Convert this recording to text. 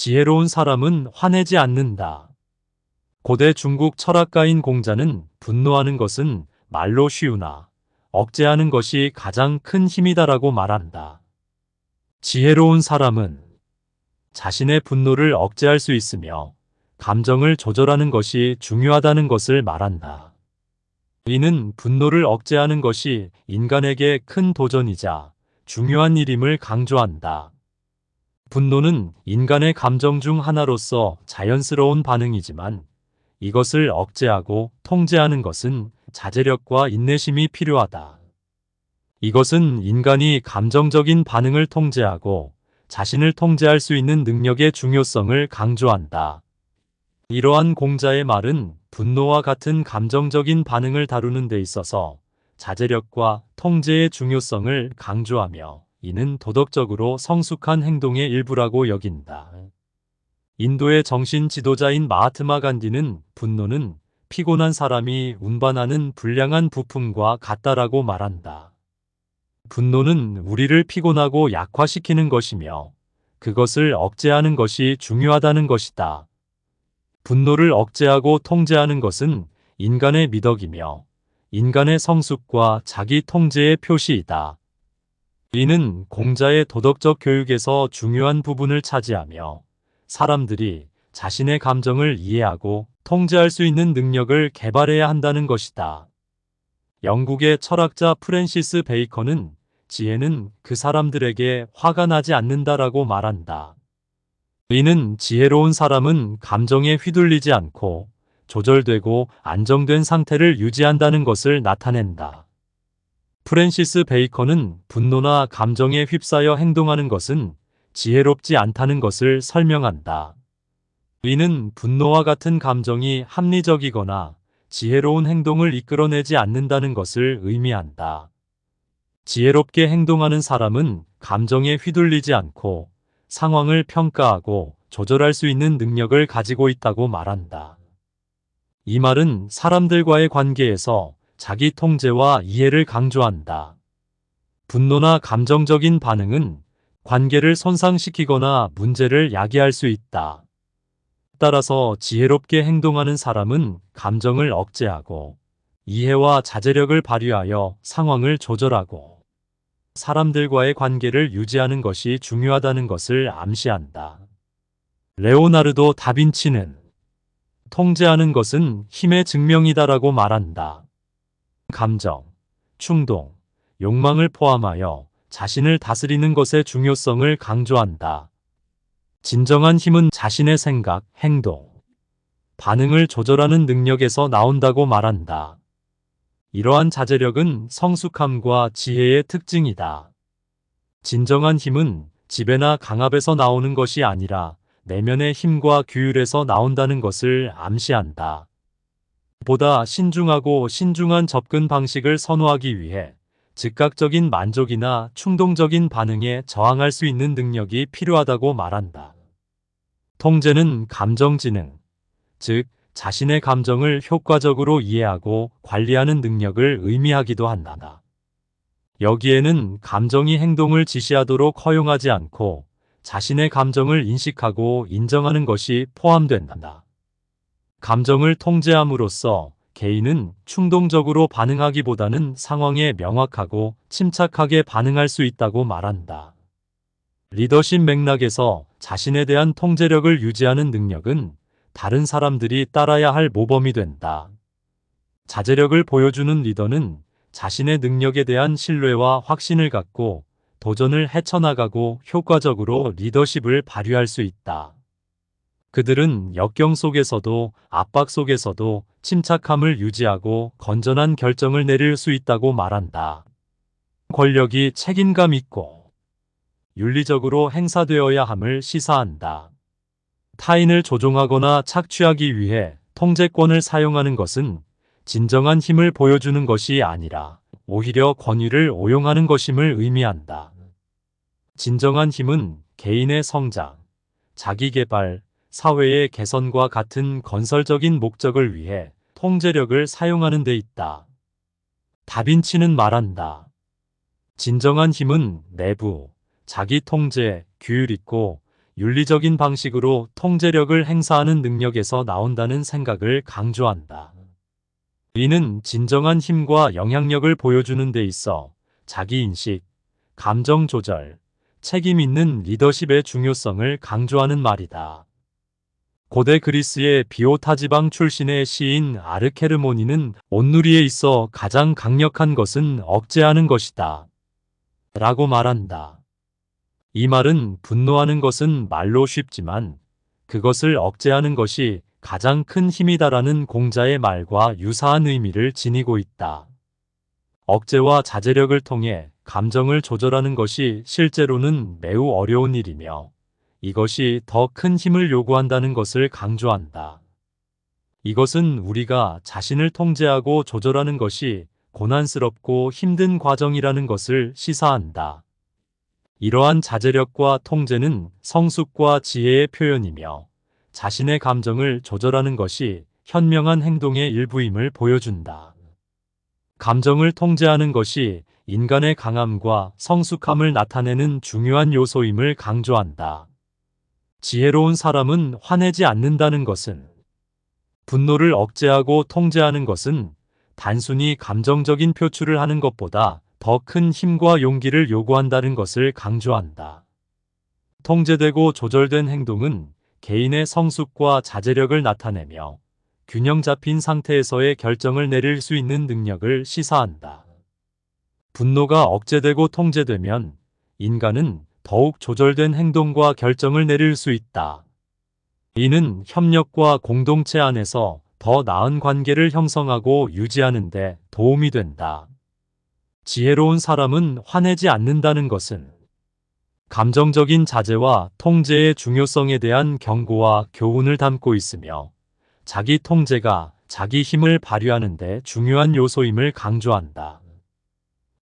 지혜로운 사람은 화내지 않는다. 고대 중국 철학가인 공자는 분노하는 것은 말로 쉬우나 억제하는 것이 가장 큰 힘이다라고 말한다. 지혜로운 사람은 자신의 분노를 억제할 수 있으며 감정을 조절하는 것이 중요하다는 것을 말한다. 이는 분노를 억제하는 것이 인간에게 큰 도전이자 중요한 일임을 강조한다. 분노는 인간의 감정 중 하나로서 자연스러운 반응이지만 이것을 억제하고 통제하는 것은 자제력과 인내심이 필요하다. 이것은 인간이 감정적인 반응을 통제하고 자신을 통제할 수 있는 능력의 중요성을 강조한다. 이러한 공자의 말은 분노와 같은 감정적인 반응을 다루는 데 있어서 자제력과 통제의 중요성을 강조하며 이는 도덕적으로 성숙한 행동의 일부라고 여긴다. 인도의 정신 지도자인 마하트마 간디는 분노는 피곤한 사람이 운반하는 불량한 부품과 같다라고 말한다. 분노는 우리를 피곤하고 약화시키는 것이며 그것을 억제하는 것이 중요하다는 것이다. 분노를 억제하고 통제하는 것은 인간의 미덕이며 인간의 성숙과 자기 통제의 표시이다. 이는 공자의 도덕적 교육에서 중요한 부분을 차지하며 사람들이 자신의 감정을 이해하고 통제할 수 있는 능력을 개발해야 한다는 것이다. 영국의 철학자 프랜시스 베이컨은 지혜는 그 사람들에게 화가 나지 않는다라고 말한다. 이는 지혜로운 사람은 감정에 휘둘리지 않고 조절되고 안정된 상태를 유지한다는 것을 나타낸다. 프랜시스 베이컨은 분노나 감정에 휩싸여 행동하는 것은 지혜롭지 않다는 것을 설명한다. 이는 분노와 같은 감정이 합리적이거나 지혜로운 행동을 이끌어내지 않는다는 것을 의미한다. 지혜롭게 행동하는 사람은 감정에 휘둘리지 않고 상황을 평가하고 조절할 수 있는 능력을 가지고 있다고 말한다. 이 말은 사람들과의 관계에서 자기 통제와 이해를 강조한다. 분노나 감정적인 반응은 관계를 손상시키거나 문제를 야기할 수 있다. 따라서 지혜롭게 행동하는 사람은 감정을 억제하고 이해와 자제력을 발휘하여 상황을 조절하고 사람들과의 관계를 유지하는 것이 중요하다는 것을 암시한다. 레오나르도 다빈치는 통제하는 것은 힘의 증명이다라고 말한다. 감정, 충동, 욕망을 포함하여 자신을 다스리는 것의 중요성을 강조한다. 진정한 힘은 자신의 생각, 행동, 반응을 조절하는 능력에서 나온다고 말한다. 이러한 자제력은 성숙함과 지혜의 특징이다. 진정한 힘은 지배나 강압에서 나오는 것이 아니라 내면의 힘과 규율에서 나온다는 것을 암시한다. 보다 신중한 접근 방식을 선호하기 위해 즉각적인 만족이나 충동적인 반응에 저항할 수 있는 능력이 필요하다고 말한다. 통제는 감정지능, 즉 자신의 감정을 효과적으로 이해하고 관리하는 능력을 의미하기도 한다. 여기에는 감정이 행동을 지시하도록 허용하지 않고 자신의 감정을 인식하고 인정하는 것이 포함된다. 감정을 통제함으로써 개인은 충동적으로 반응하기보다는 상황에 명확하고 침착하게 반응할 수 있다고 말한다. 리더십 맥락에서 자신에 대한 통제력을 유지하는 능력은 다른 사람들이 따라야 할 모범이 된다. 자제력을 보여주는 리더는 자신의 능력에 대한 신뢰와 확신을 갖고 도전을 헤쳐나가고 효과적으로 리더십을 발휘할 수 있다. 그들은 역경 속에서도 압박 속에서도 침착함을 유지하고 건전한 결정을 내릴 수 있다고 말한다. 권력이 책임감 있고 윤리적으로 행사되어야 함을 시사한다. 타인을 조종하거나 착취하기 위해 통제권을 사용하는 것은 진정한 힘을 보여주는 것이 아니라 오히려 권위를 오용하는 것임을 의미한다. 진정한 힘은 개인의 성장, 자기개발, 사회의 개선과 같은 건설적인 목적을 위해 통제력을 사용하는 데 있다. 다빈치는 말한다. 진정한 힘은 내부, 자기 통제, 규율 있고 윤리적인 방식으로 통제력을 행사하는 능력에서 나온다는 생각을 강조한다. 이는 진정한 힘과 영향력을 보여주는 데 있어 자기인식, 감정 조절, 책임 있는 리더십의 중요성을 강조하는 말이다. 고대 그리스의 비오타 지방 출신의 시인 아르케르모니는 온누리에 있어 가장 강력한 것은 억제하는 것이다 라고 말한다. 이 말은 분노하는 것은 말로 쉽지만 그것을 억제하는 것이 가장 큰 힘이다라는 공자의 말과 유사한 의미를 지니고 있다. 억제와 자제력을 통해 감정을 조절하는 것이 실제로는 매우 어려운 일이며 이것이 더 큰 힘을 요구한다는 것을 강조한다. 이것은 우리가 자신을 통제하고 조절하는 것이 고난스럽고 힘든 과정이라는 것을 시사한다. 이러한 자제력과 통제는 성숙과 지혜의 표현이며 자신의 감정을 조절하는 것이 현명한 행동의 일부임을 보여준다. 감정을 통제하는 것이 인간의 강함과 성숙함을 나타내는 중요한 요소임을 강조한다. 지혜로운 사람은 화내지 않는다는 것은 분노를 억제하고 통제하는 것은 단순히 감정적인 표출을 하는 것보다 더 큰 힘과 용기를 요구한다는 것을 강조한다. 통제되고 조절된 행동은 개인의 성숙과 자제력을 나타내며 균형 잡힌 상태에서의 결정을 내릴 수 있는 능력을 시사한다. 분노가 억제되고 통제되면 인간은 더욱 조절된 행동과 결정을 내릴 수 있다. 이는 협력과 공동체 안에서 더 나은 관계를 형성하고 유지하는 데 도움이 된다. 지혜로운 사람은 화내지 않는다는 것은 감정적인 자제와 통제의 중요성에 대한 경고와 교훈을 담고 있으며 자기 통제가 자기 힘을 발휘하는 데 중요한 요소임을 강조한다.